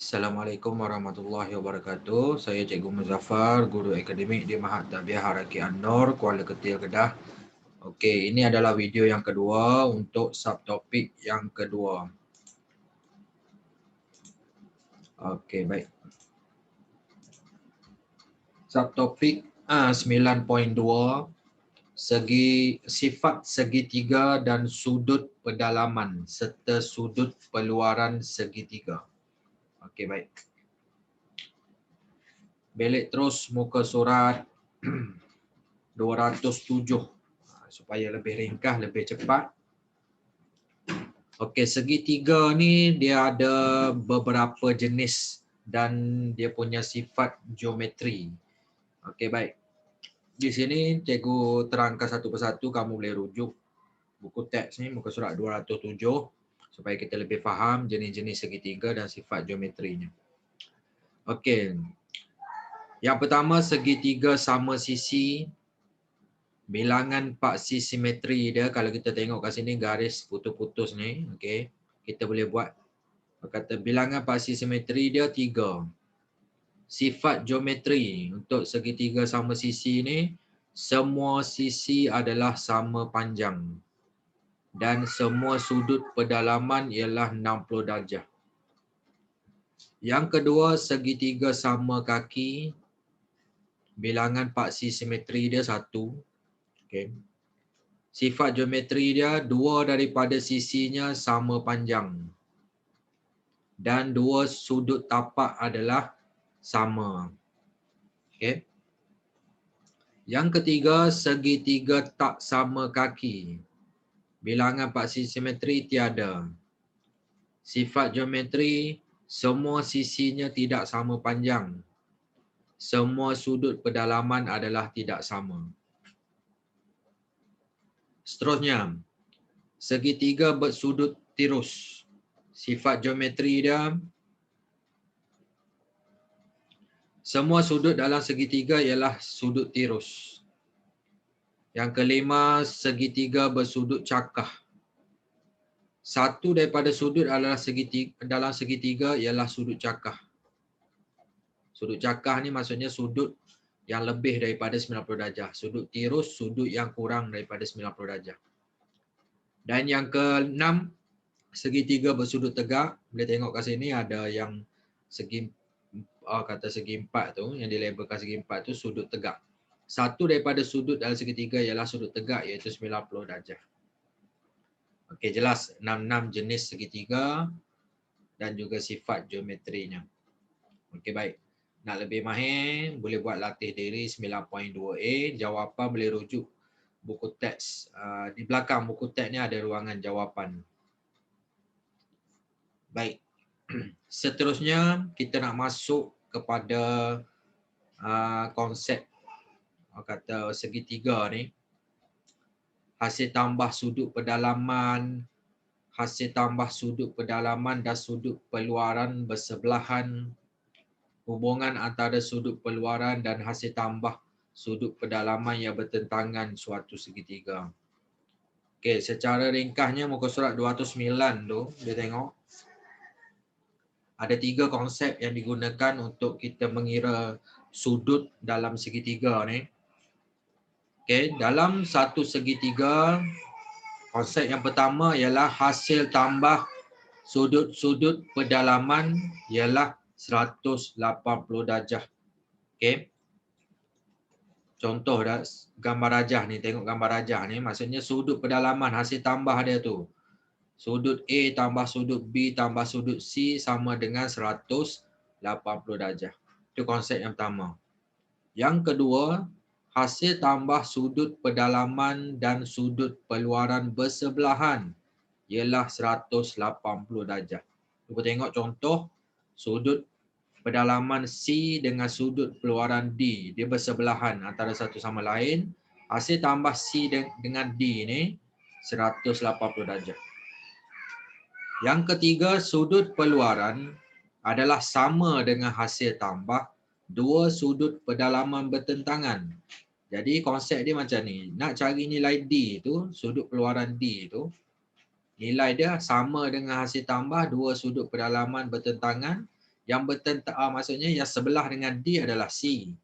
Assalamualaikum warahmatullahi wabarakatuh. Saya Cikgu Muzaffar, Guru Akademik di Mahat Tarbiyah Haraki An-Nur, Kuala Ketil, Kedah. Okey, ini adalah video yang kedua untuk subtopik yang kedua. Okey, baik. Subtopik 9.2, sifat segitiga dan sudut pedalaman serta sudut peluaran segitiga. Okey, baik. Belik terus muka surat 207 supaya lebih ringkas, lebih cepat. Okey, segitiga ni dia ada beberapa jenis dan dia punya sifat geometri. Okey, baik. Di sini cikgu terangkan satu persatu, kamu boleh rujuk buku teks ni muka surat 207 supaya kita lebih faham jenis-jenis segitiga dan sifat geometrinya. Okey. Yang pertama, segitiga sama sisi. Bilangan paksi simetri dia, kalau kita tengok kat sini garis putus-putus ni, okey. Kita boleh buat kata bilangan paksi simetri dia 3. Sifat geometri untuk segitiga sama sisi ni, semua sisi adalah sama panjang dan semua sudut pedalaman ialah 60 darjah. Yang kedua, segitiga sama kaki, bilangan paksi simetri dia 1. Okey. Sifat geometri dia, 2 daripada sisinya sama panjang dan 2 sudut tapak adalah sama. Okey. Yang ketiga, segitiga tak sama kaki. Bilangan paksi simetri tiada. Sifat geometri, semua sisinya tidak sama panjang. Semua sudut pedalaman adalah tidak sama. Seterusnya, segitiga bersudut tirus. Sifat geometri dia, semua sudut dalam segitiga ialah sudut tirus. Yang kelima, segitiga bersudut cakah. Satu daripada sudut adalah dalam segitiga ialah sudut cakah. Sudut cakah ni maksudnya sudut yang lebih daripada 90 darjah. Sudut tirus, sudut yang kurang daripada 90 darjah. Dan yang keenam, segitiga bersudut tegak. Boleh tengok kat sini ada yang segi empat tu, yang dilabelkan segi empat tu sudut tegak. Satu daripada sudut dalam segitiga ialah sudut tegak, iaitu 90 darjah. Okey, jelas 66 jenis segitiga dan juga sifat geometrinya. Okey, baik. Nak lebih mahir, boleh buat latih diri 9.2A. Jawapan boleh rujuk buku teks. Di belakang buku teks ni ada ruangan jawapan. Baik. Seterusnya, kita nak masuk kepada konsep kata segitiga ni. Hasil tambah sudut pedalaman, hasil tambah sudut pedalaman dan sudut peluaran bersebelahan, hubungan antara sudut peluaran dan hasil tambah sudut pedalaman yang bertentangan suatu segitiga. Okey, secara ringkasnya muka surat 209 tu, dia tengok. Ada 3 konsep yang digunakan untuk kita mengira sudut dalam segitiga ni. Okey, dalam satu segitiga, konsep yang pertama ialah hasil tambah sudut-sudut pedalaman ialah 180 darjah. Okey. Contoh gambar rajah ni, tengok gambar rajah ni, maksudnya sudut pedalaman hasil tambah dia tu. Sudut A tambah sudut B tambah sudut C sama dengan 180 darjah. Itu konsep yang pertama. Yang kedua, hasil tambah sudut pedalaman dan sudut peluaran bersebelahan ialah 180 darjah. Cuba tengok contoh sudut pedalaman C dengan sudut peluaran D. Dia bersebelahan antara satu sama lain. Hasil tambah C dengan D ni 180 darjah. Yang ketiga, sudut peluaran adalah sama dengan hasil tambah dua sudut pedalaman bertentangan. Jadi konsep dia macam ni. Nak cari nilai D tu, sudut peluaran D tu, nilai dia sama dengan hasil tambah dua sudut pedalaman bertentangan Yang bertentangan maksudnya yang sebelah dengan D adalah C.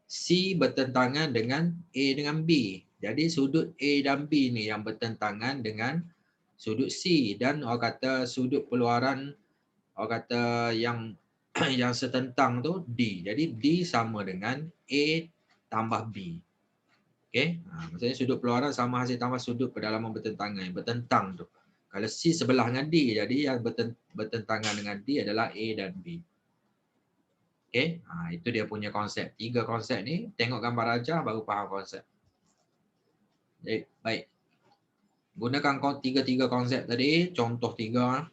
C bertentangan dengan A dengan B. Jadi sudut A dan B ni yang bertentangan dengan sudut C, dan orang kata sudut keluaran orang kata yang yang setentang tu D. Jadi D sama dengan A tambah B. Okey. Maksudnya sudut keluaran sama hasil tambah sudut pendalaman bertentangan, yang bertentang tu. Kalau C sebelah dengan D, jadi yang bertentangan dengan D adalah A dan B. Okey. Itu dia punya konsep. 3 konsep ni, tengok gambar ajar baru faham konsep. Baik. Gunakan tiga konsep tadi, contoh 3.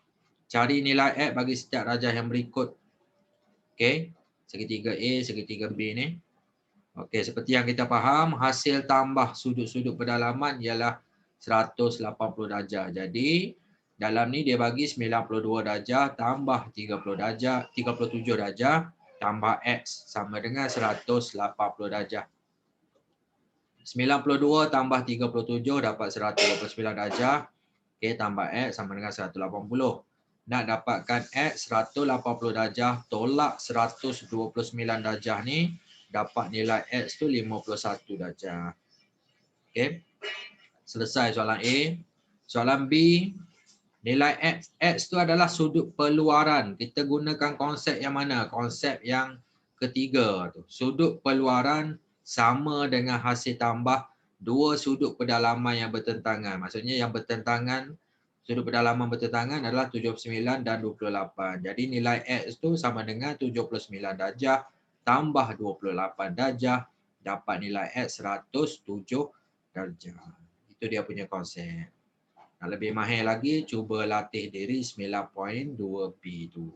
Cari nilai X bagi setiap rajah yang berikut. Okey. Segitiga A, segitiga B ni. Okey, seperti yang kita faham, hasil tambah sudut-sudut pendalaman ialah 180 darjah. Jadi, dalam ni dia bagi 92 darjah tambah 30 darjah, 37 darjah tambah X sama dengan 180 darjah. 92 tambah 37 dapat 129 darjah. Okey, tambah X sama dengan 180. Nak dapatkan X 180 darjah tolak 129 darjah ni, dapat nilai X tu 51 darjah. Okey. Selesai soalan A. Soalan B, nilai X tu adalah sudut peluaran. Kita gunakan konsep yang mana? Konsep yang ketiga tu. Sudut peluaran sama dengan hasil tambah dua sudut pendalaman yang bertentangan. Maksudnya yang bertentangan, sudut pendalaman bertentangan adalah 79 dan 28. Jadi nilai X tu sama dengan 79 darjah tambah 28 darjah, dapat nilai X 107 darjah. Itu dia punya konsep. Nak lebih mahir lagi, cuba latih diri 9.2B tu.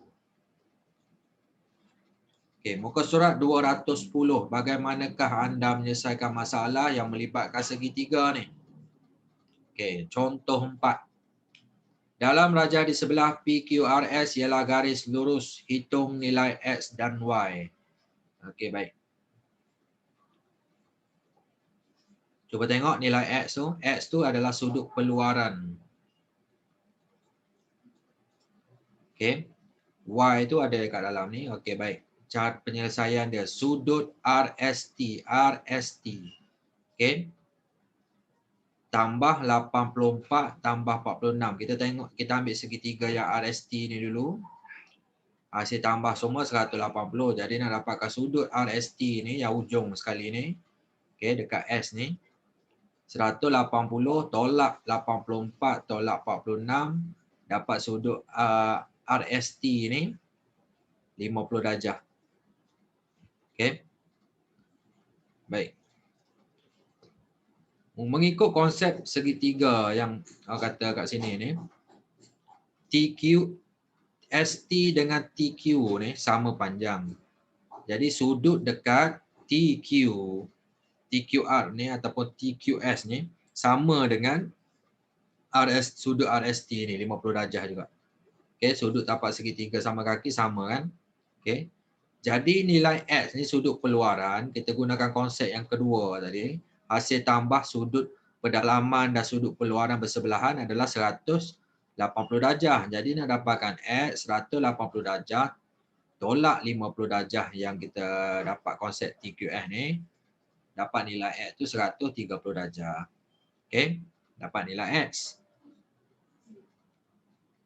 Okey, muka surat 210. Bagaimanakah anda menyelesaikan masalah yang melibatkan segitiga ni? Okey, contoh 4. Dalam rajah di sebelah PQRS ialah garis lurus. Hitung nilai X dan Y. Okey, baik. Cuba tengok nilai X tu. X tu adalah sudut peluaran. Okey. Y tu ada dekat dalam ni. Okey, baik. Cara penyelesaian dia. Sudut RST. Okey. Tambah 84 tambah 46. Kita tengok, kita ambil segitiga yang RST ni dulu. Hasil tambah semua 180. Jadi nak dapatkan sudut RST ni yang ujung sekali ni. Okey, dekat S ni. 180 tolak 84 tolak 46. Dapat sudut RST ni 50 darjah. Okey. Baik. Mengikut konsep segitiga yang kata kat sini ni, TQ ST dengan TQ ni sama panjang. Jadi sudut dekat TQR ni ataupun TQS ni sama dengan sudut RST ni 50 darjah juga. Okey, sudut tapak segitiga sama kaki sama kan? Okey. Jadi nilai X ni sudut peluaran, kita gunakan konsep yang kedua tadi. Hasil tambah sudut pendalaman dan sudut peluaran bersebelahan adalah 180 darjah. Jadi nak dapatkan X 180 darjah tolak 50 darjah yang kita dapat konsep TQS ni, dapat nilai X tu 130 darjah. Okey, dapat nilai X.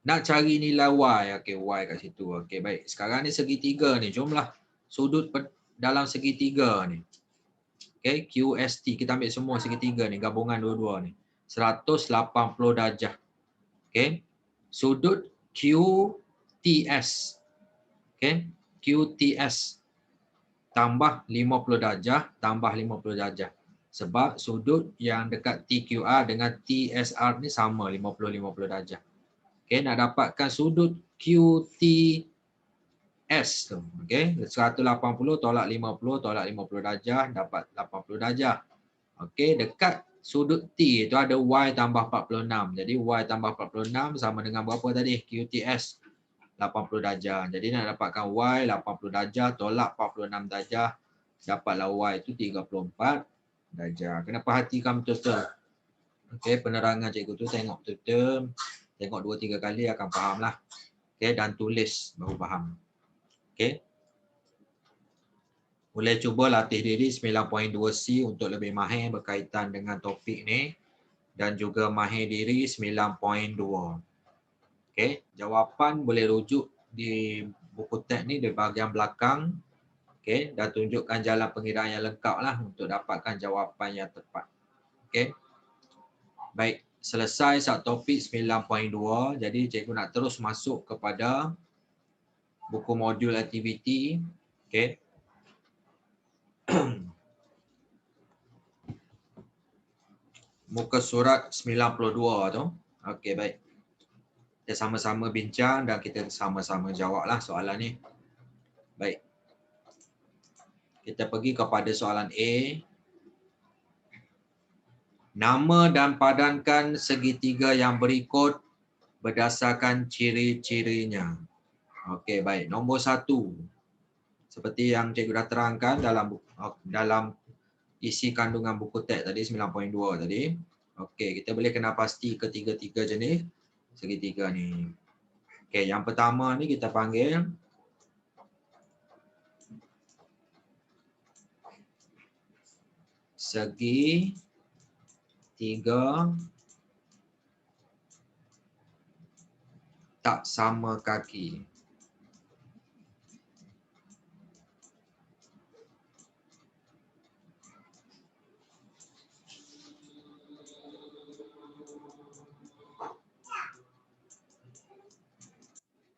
Nak cari nilai Y, okey, Y kat situ. Okey, baik. Sekarang ni segitiga ni, jumlah sudut dalam segitiga ni. Okey, QST, kita ambil semua segitiga ni, gabungan dua-dua ni. 180 darjah. Okey. Sudut QTS. Okey, QTS tambah 50 darjah tambah 50 darjah. Sebab sudut yang dekat TQR dengan TSR ni sama 50 darjah. Okey, nak dapatkan sudut QTS tu. Okey, 180 tolak 50 tolak 50 darjah dapat 80 darjah. Okey, dekat sudut T tu ada Y tambah 46. Jadi Y tambah 46 sama dengan berapa tadi? QTS 80 darjah. Jadi nak dapatkan Y 80 darjah tolak 46 darjah, dapatlah Y itu 34 darjah. Kena perhatikan betul-betul. Okey, penerangan cikgu tu tengok betul-betul. Tengok 2-3 kali akan faham lah. Okey, dan tulis baru faham. Okey. Boleh cuba latih diri 9.2C untuk lebih mahir berkaitan dengan topik ni dan juga mahir diri 9.2. Okey, jawapan boleh rujuk di buku teks ni di bahagian belakang. Okey, dan tunjukkan jalan pengiraan yang lengkap lah untuk dapatkan jawapan yang tepat. Okey. Baik, selesai subtopik 9.2. Jadi cikgu nak terus masuk kepada buku modul aktiviti. Okey. Muka surat 92 tu. Okey, baik. Kita sama-sama bincang dan kita sama-sama jawablah soalan ni. Baik. Kita pergi kepada soalan A. Nama dan padankan segitiga yang berikut berdasarkan ciri-cirinya. Okey, baik. Nombor 1. Seperti yang cikgu dah terangkan dalam isi kandungan buku teks tadi 9.2 tadi. Okey, kita boleh kenal pasti ketiga-tiga jenis segitiga ni. Okey, yang pertama ni kita panggil segi tiga tak sama kaki.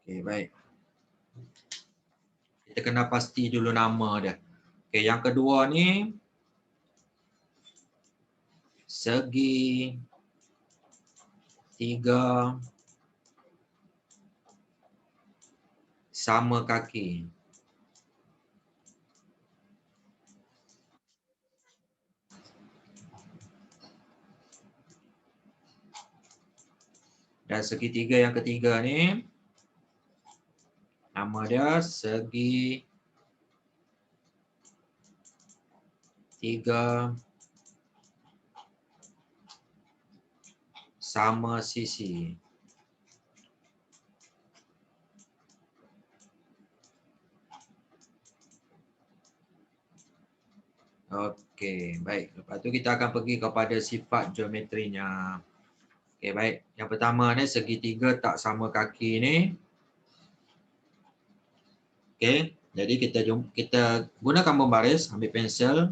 Okey, baik. Kita kena pasti dulu nama dia. Okey, yang kedua ni segi tiga sama kaki. Dan segitiga yang ketiga ni nama dia segi tiga sama sisi. Okey, baik. Lepas tu kita akan pergi kepada sifat geometrinya. Okey, baik. Yang pertama ni segitiga tak sama kaki ni. Okey, jadi kita gunakan membaris, ambil pensel.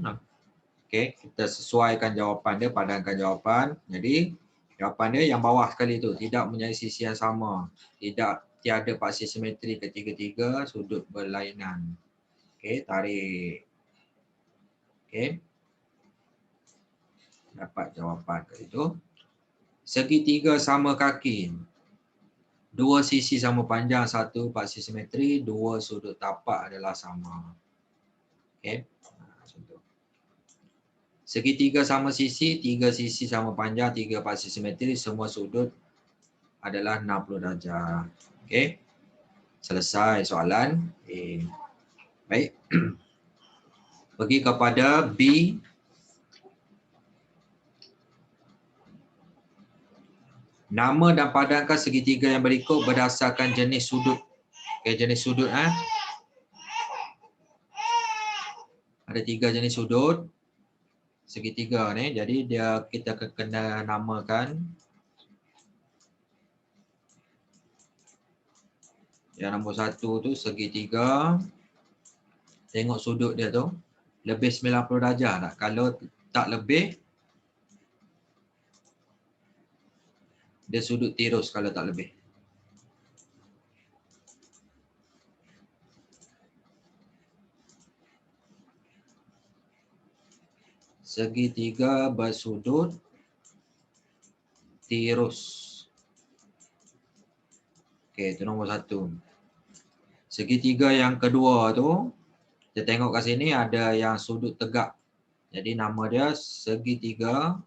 Okey, kita sesuaikan jawapan dia, padankan jawapan. Jadi jawapan dia yang bawah sekali tu, tidak mempunyai sisi yang sama. Tiada paksi simetri ketiga-tiga, sudut berlainan. Okey, tarik. Okey. Dapat jawapan kat situ. Segitiga sama kaki. Dua sisi sama panjang, satu paksi simetri, dua sudut tapak adalah sama. Okey. Segitiga sama sisi, tiga sisi sama panjang, tiga paksi simetri, semua sudut adalah 60 darjah. Okey. Selesai soalan A. Baik. Pergi kepada B. Nama dan padankan segitiga yang berikut berdasarkan jenis sudut. Okey, jenis sudut ada 3 jenis sudut segitiga ni. Jadi kita kena namakan. Yang nombor 1 tu segitiga. Tengok sudut dia tu. Lebih 90 darjah tak? Kalau tak lebih, dia sudut tirus kalau tak lebih. Segitiga bersudut tirus. Okey, itu nombor 1. Segitiga yang kedua tu, kita tengok kat sini ada yang sudut tegak. Jadi nama dia segitiga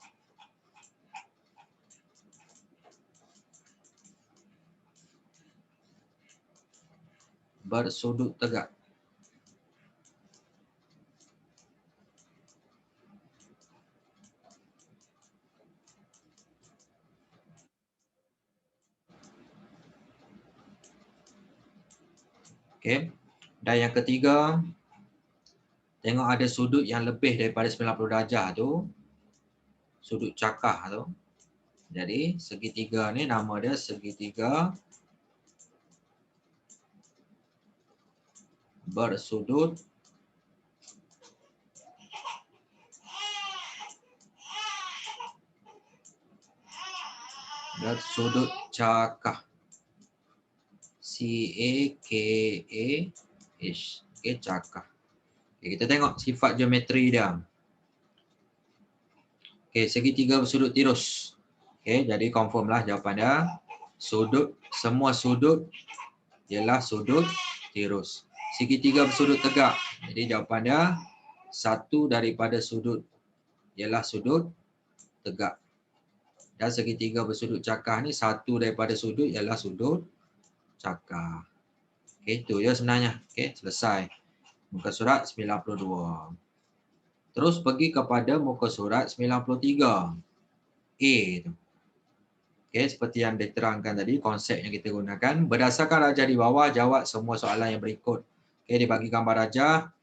bersudut tegak. Okey. Dan yang ketiga, tengok ada sudut yang lebih daripada 90 darjah tu, sudut cakah tu. Jadi segitiga ni nama dia segitiga bersudut cakah. C-A-K-A-H. Okay, cakah. Okay, kita tengok sifat geometri dia. Okay, segitiga bersudut tirus. Okay, jadi confirm lah jawapan dia. Semua sudut ialah sudut tirus. Segitiga bersudut tegak. Jadi jawapan dia satu daripada sudut ialah sudut tegak. Dan segitiga bersudut cakah ni satu daripada sudut ialah sudut cakah. Okay, itu je sebenarnya. Okay, selesai. Muka surat 92. Terus pergi kepada muka surat 93. A tu. Okay, seperti yang diterangkan tadi, konsep yang kita gunakan. Berdasarkan rajah di bawah, jawab semua soalan yang berikut. Okay, dia bagi gambar rajah.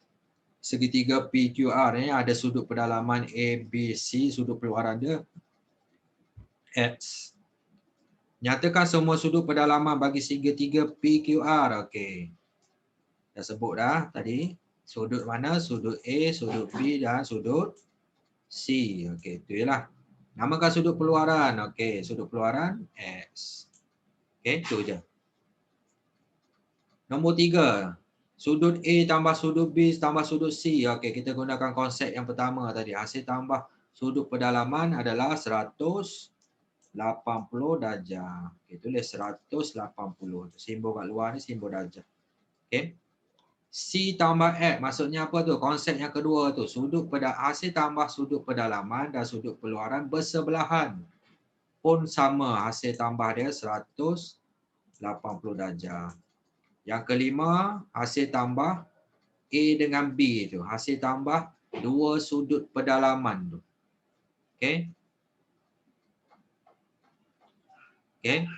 Segitiga PQR ni ada sudut pedalaman A, B, C. Sudut keluaran dia X. Nyatakan semua sudut pedalaman bagi segitiga PQR. Okay. Dah sebut dah tadi. Sudut mana? Sudut A, sudut B dan sudut C. Okay, itu je lah. Namakan sudut keluaran. Okey, sudut keluaran X. Okey, itu je. Nombor 3. Sudut A tambah sudut B tambah sudut C. Okey, kita gunakan konsep yang pertama tadi. Hasil tambah sudut pedalaman adalah 180 darjah. Okey, tulis 180. Simbol kat luar ni simbol darjah. Okey. C tambah X maksudnya apa tu? Konsep yang kedua tu. Hasil tambah sudut pedalaman dan sudut keluaran bersebelahan. Pun sama, hasil tambah dia 180 darjah. Yang kelima, hasil tambah A dengan B tu. Hasil tambah dua sudut pedalaman tu. Okey. Okey.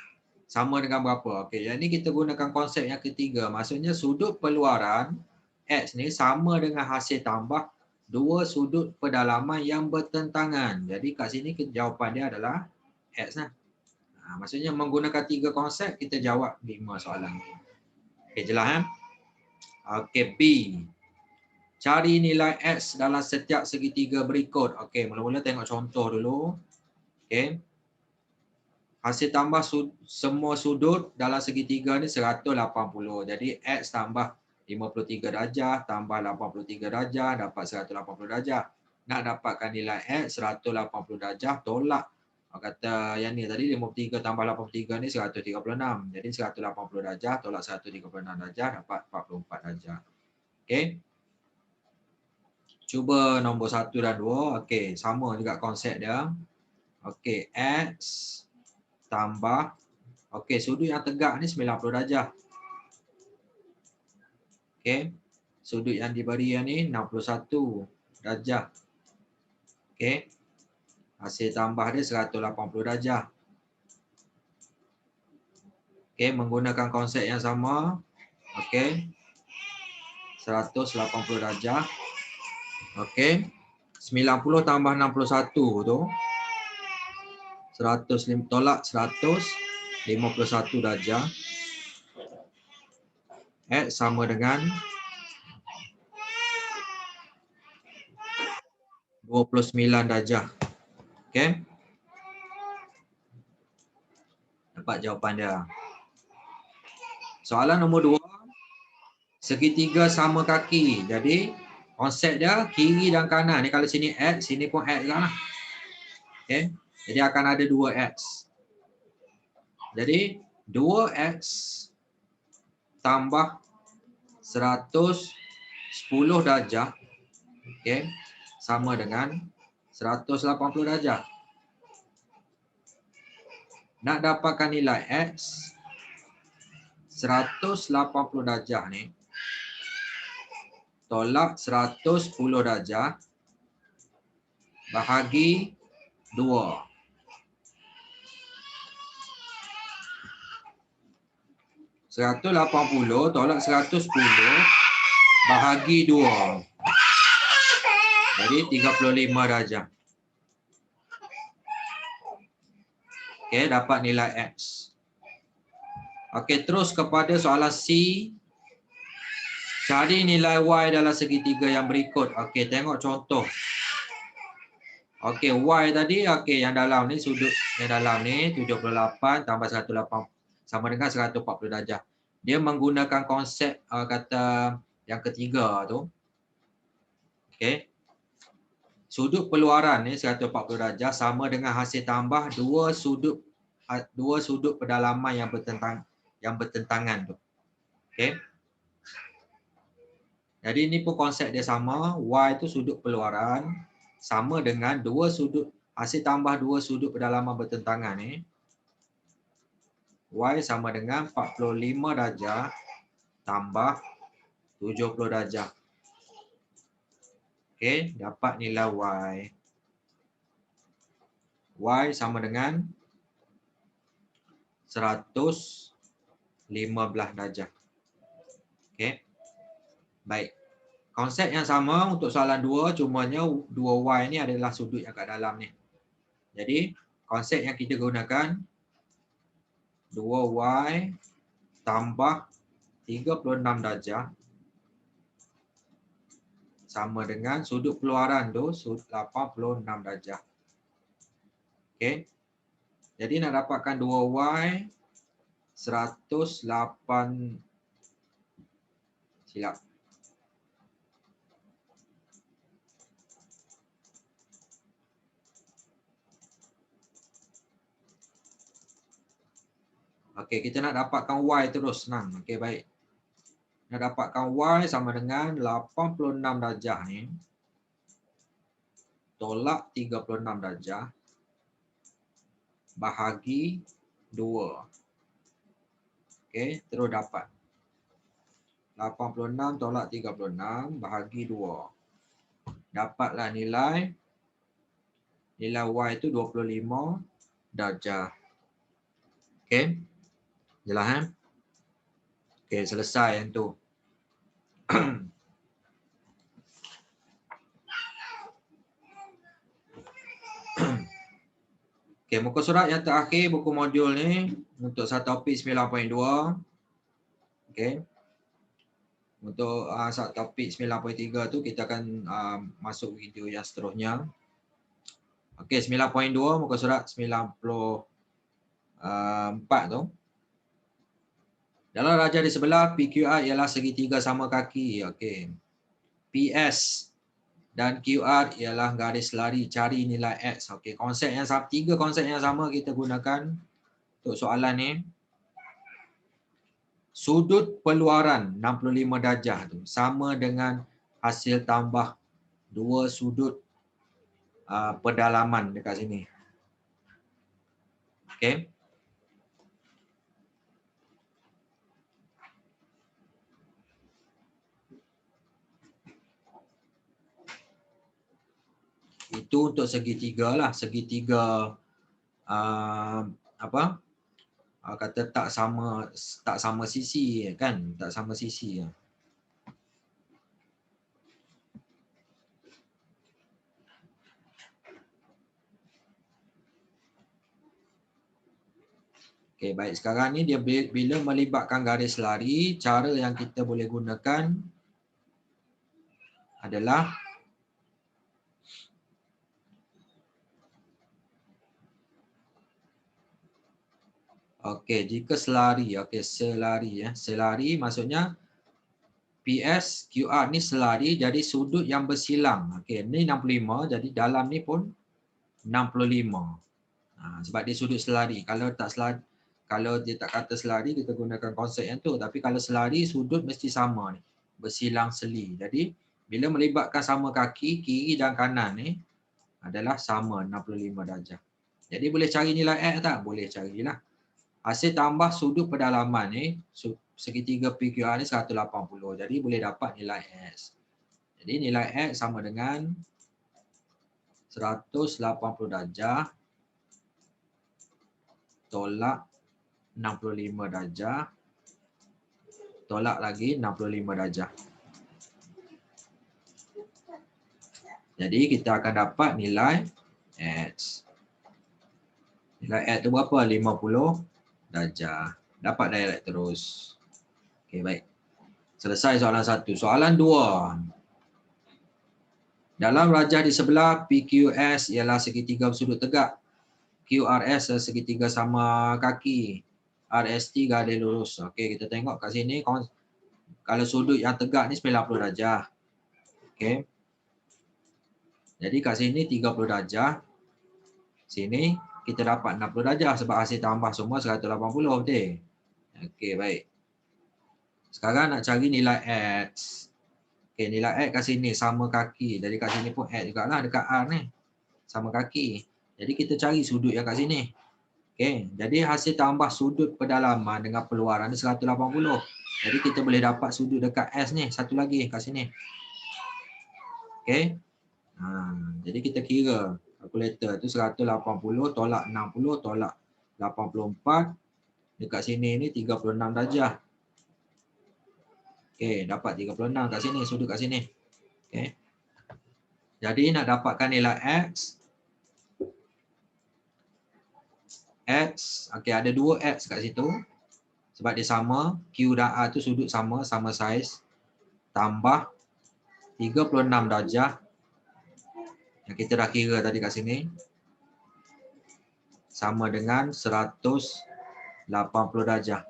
Sama dengan berapa? Okey, yang ni kita gunakan konsep yang ketiga. Maksudnya sudut peluaran X ni sama dengan hasil tambah dua sudut pedalaman yang bertentangan. Jadi kat sini jawapan dia adalah X lah. Maksudnya menggunakan 3 konsep, kita jawab 5 soalan. Okey, jelas kan? Okey, B. Cari nilai X dalam setiap segitiga berikut. Okey, mula-mula tengok contoh dulu. Okey. Hasil tambah semua sudut dalam segitiga ni 180. Jadi X tambah 53 darjah, tambah 83 darjah, dapat 180 darjah. Nak dapatkan nilai X 180 darjah, tolak. Kata yang ni tadi 53 tambah 83 ni 136. Jadi 180 darjah, tolak 136 darjah, dapat 44 darjah. Okey. Cuba nombor 1 dan 2. Okey, sama juga konsep dia. Okey, X tambah, okey, sudut yang tegak ni 90 darjah. Okey, sudut yang diberi yang ni 61 darjah. Okey, hasil tambah dia 180 darjah. Okey, menggunakan konsep yang sama. Okey, 180 darjah. Okey, 90 tambah 61 tu 105, tolak 151 darjah. X sama dengan 29 darjah. Okey. Dapat jawapan dia. Soalan nombor 2. Segitiga sama kaki. Jadi konsep dia kiri dan kanan. Ni kalau sini X, sini pun X lah. Okey. Jadi akan ada 2X. Jadi 2X tambah 110 darjah. Okey. Sama dengan 180 darjah. Nak dapatkan nilai X 180 darjah ni tolak 110 darjah bahagi 2. 180 tolak 110 bahagi 2. Jadi 35 darjah. Okey, dapat nilai X. Okey, terus kepada soalan C. Cari nilai Y dalam segitiga yang berikut. Okey, tengok contoh. Okey, Y tadi, okey, yang dalam ni, sudut yang dalam ni 78 tambah 180 sama dengan 140 darjah. Dia menggunakan konsep kata yang ketiga tu. Okey. Sudut peluaran ni 140 darjah sama dengan hasil tambah dua sudut pedalaman yang bertentangan tu. Okey. Jadi ini pun konsep dia sama, Y itu sudut peluaran sama dengan hasil tambah dua sudut pedalaman bertentangan ni. Y sama dengan 45 darjah tambah 70 darjah. Okey, dapat nilai Y. Y sama dengan 115 darjah. Okey. Baik. Konsep yang sama untuk soalan 2, cumanya 2Y ni adalah sudut yang kat dalam ni. Jadi, konsep yang kita gunakan 2Y tambah 36 darjah sama dengan sudut peluaran tu 86 darjah. Okey. Jadi nak dapatkan 2Y 108 silap. Okey, kita nak dapatkan Y terus senang. Okey, baik. Nak dapatkan Y sama dengan 86 darjah ni tolak 36 darjah bahagi 2. Okey, terus dapat 86 tolak 36 bahagi 2. Dapatlah nilai Y itu 25 darjah. Okey. Jelas kan? Okey, selesai yang tu. Okey, muka surat yang terakhir buku modul ni untuk topik 9.2. Okey. Untuk topik 9.3 tu kita akan masuk video yang seterusnya. Okey, 9.2 muka surat 94 tu. Dalam raja di sebelah PQR ialah segitiga sama kaki. Okey. PS dan QR ialah garis lari, cari nilai X. Okey, tiga konsep yang sama kita gunakan untuk soalan ni. Sudut peluaran 65 darjah tu sama dengan hasil tambah dua sudut pedalaman dekat sini. Okey. Itu untuk segitiga lah, segitiga kata tak sama sisi kan, tak sama sisi. Okey, baik, sekarang ni dia bila melibatkan garis lari, cara yang kita boleh gunakan adalah okey, jika selari, okey, selari maksudnya PS, QR ni selari jadi sudut yang bersilang. Okey, ni 65 jadi dalam ni pun 65. Sebab dia sudut selari. Kalau dia tak kata selari, kita gunakan konsep yang tu. Tapi kalau selari, sudut mesti sama ni. Bersilang seli. Jadi, bila melibatkan sama kaki, kiri dan kanan ni adalah sama 65 darjah. Jadi, boleh cari nilai X tak? Boleh carilah. Hasil tambah sudut pedalaman ni, segitiga PQR ni 180. Jadi, boleh dapat nilai X. Jadi, nilai X sama dengan 180 darjah tolak 65 darjah tolak lagi 65 darjah. Jadi kita akan dapat nilai X. Nilai X tu berapa? 50 darjah. Dapat direct terus. Okey, baik. Selesai soalan 1. Soalan 2. Dalam rajah di sebelah PQS ialah segitiga bersudut tegak. QRS segitiga sama kaki. RST garis lurus. Okey, kita tengok kat sini kalau sudut yang tegak ni 90 darjah. Okey. Jadi kat sini 30 darjah. Sini kita dapat 60 darjah sebab hasil tambah semua 180, betul? Okey, baik. Sekarang nak cari nilai X. Okey, nilai X kat sini sama kaki. Jadi kat sini pun X jugalah dekat R ni. Sama kaki. Jadi kita cari sudut yang kat sini. Okey, jadi hasil tambah sudut pedalaman dengan peluaran ni 180. Jadi kita boleh dapat sudut dekat S ni, satu lagi kat sini. Okey. Jadi kita kira kalkulator tu 180 tolak 60 tolak 84. Dekat sini ni 36 darjah. Okey, dapat 36 kat sini, sudut kat sini. Okey. Jadi nak dapatkan nilai X. Okey, ada 2X kat situ. Sebab dia sama, Q dan R tu sudut sama, sama saiz. Tambah 36 darjah. Yang kita dah kira tadi kat sini. Sama dengan 180 darjah.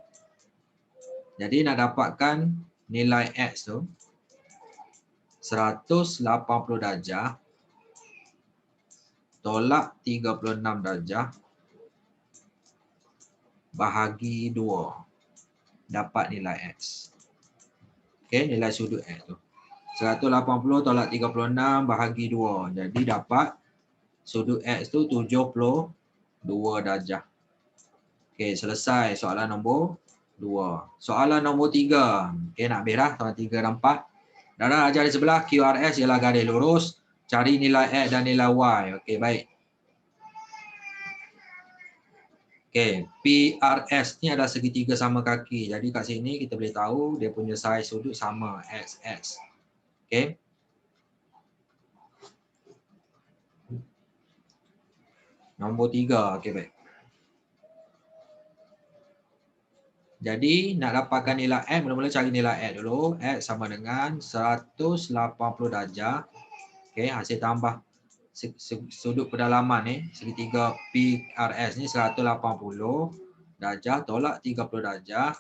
Jadi nak dapatkan nilai X tu 180 darjah tolak 36 darjah bahagi 2. Dapat nilai X. Okey, nilai sudut X tu. 180 tolak 36 bahagi 2. Jadi dapat sudut X tu 72 darjah. Okey, selesai soalan nombor 2. Soalan nombor 3. Okey, nak habis dah soalan 3 dan 4. Dalam rajah di sebelah QRS ialah garis lurus. Cari nilai X dan nilai Y. Okey, baik. Okey, PRS ni adalah segitiga sama kaki. Jadi kat sini kita boleh tahu dia punya saiz sudut sama XX. Okey. Nombor 3. Okey, baik. Jadi nak dapatkan nilai X, mula-mula cari nilai X dulu. X sama dengan 180 darjah. Okey, hasil tambah sudut pedalaman ni, segitiga PRS ni 180 darjah tolak 30 darjah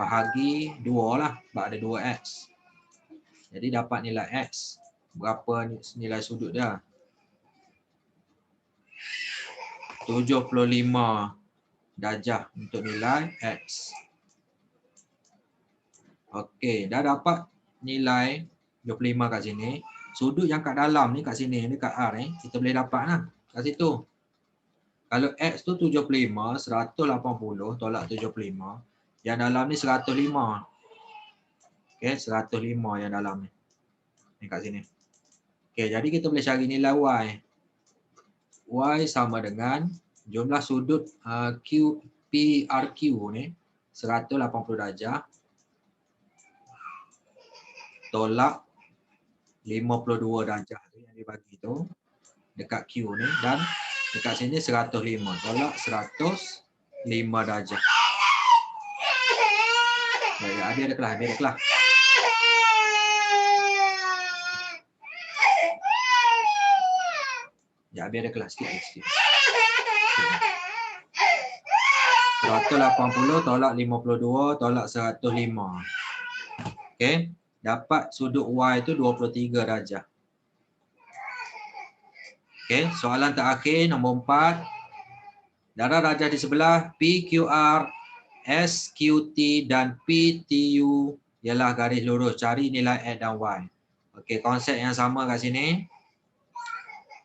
bahagi 2 lah, sebab ada 2X. Jadi dapat nilai X. Berapa nilai sudut dia? 75 darjah untuk nilai X. Okey, dah dapat nilai 25 kat sini. Sudut yang kat dalam ni, kat sini, ni kat R ni, kita boleh dapat lah kat situ. Kalau X tu 75, 180 tolak 75. Yang dalam ni 105. Okey, 105 yang dalam ni. Ni kat sini. Okey, jadi kita boleh cari nilai Y. Y sama dengan jumlah sudut PRQ ni 180 darjah tolak 52 darjah tu yang dibagi tu dekat Q ni dan dekat sini 105 tolak 105 darjah. Ya, dia ada kelas, dia ada kelas. Ya, biar ada kelas sikit. 180 tolak 52 tolak 105. Okey, dapat sudut Y itu 23 darjah. Okey, soalan terakhir nombor 4. Darah rajah di sebelah PQR, SQT dan PTU ialah garis lurus. Cari nilai X dan Y. Okey, konsep yang sama kat sini.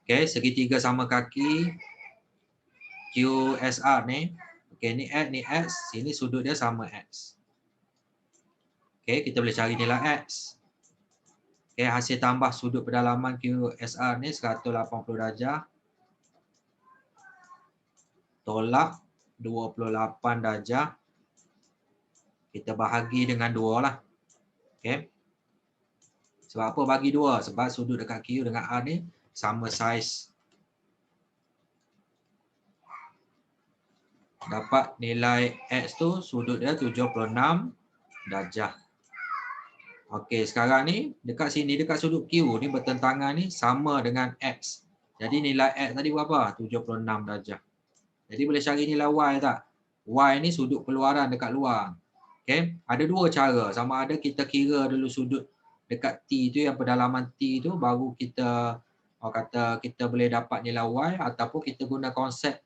Okey, segitiga sama kaki QSR ni. Okey, ni X, ni X. Sini sudut dia sama X. Okey, kita boleh cari nilai X. Okey, hasil tambah sudut pedalaman QSR ni 180 darjah. Tolak 28 darjah. Kita bahagi dengan 2 lah. Okey. Sebab apa bagi 2? Sebab sudut dekat Q dengan R ni sama saiz. Dapat nilai X tu sudut dia 76 darjah. Okey, sekarang ni dekat sini, dekat sudut Q ni bertentangan ni sama dengan X. Jadi nilai X tadi berapa? 76 darjah. Jadi boleh cari nilai Y tak? Y ni sudut keluaran dekat luar. Okey, ada dua cara. Sama ada kita kira dulu sudut dekat T tu, yang pedalaman T tu, baru kita kata kita boleh dapat nilai Y, ataupun kita guna konsep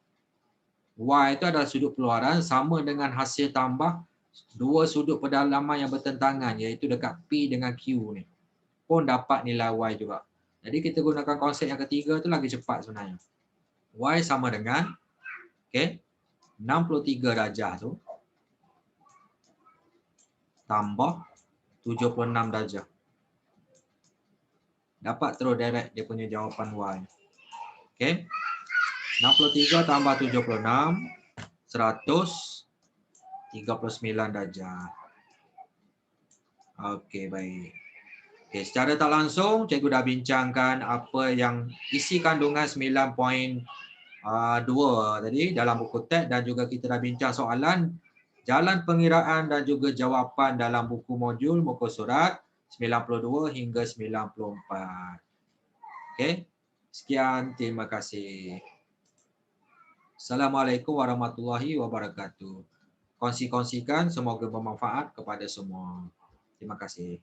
Y itu adalah sudut keluaran sama dengan hasil tambah dua sudut pedalaman yang bertentangan, iaitu dekat P dengan Q ni. Pun dapat nilai Y juga. Jadi kita gunakan konsep yang ketiga tu lagi cepat sebenarnya. Y sama dengan 63 darjah tu tambah 76 darjah. Dapat terus direct dia punya jawapan Y. Okey. 63 tambah 76, 139 darjah. Okey, baik. Okay, secara tak langsung, cikgu dah bincangkan apa yang isi kandungan 9.2 tadi dalam buku teks, dan juga kita dah bincang soalan, jalan pengiraan dan juga jawapan dalam buku modul muka surat 92 hingga 94. Okey, sekian, terima kasih. Assalamualaikum warahmatullahi wabarakatuh. Kongsi-kongsikan, semoga bermanfaat kepada semua. Terima kasih.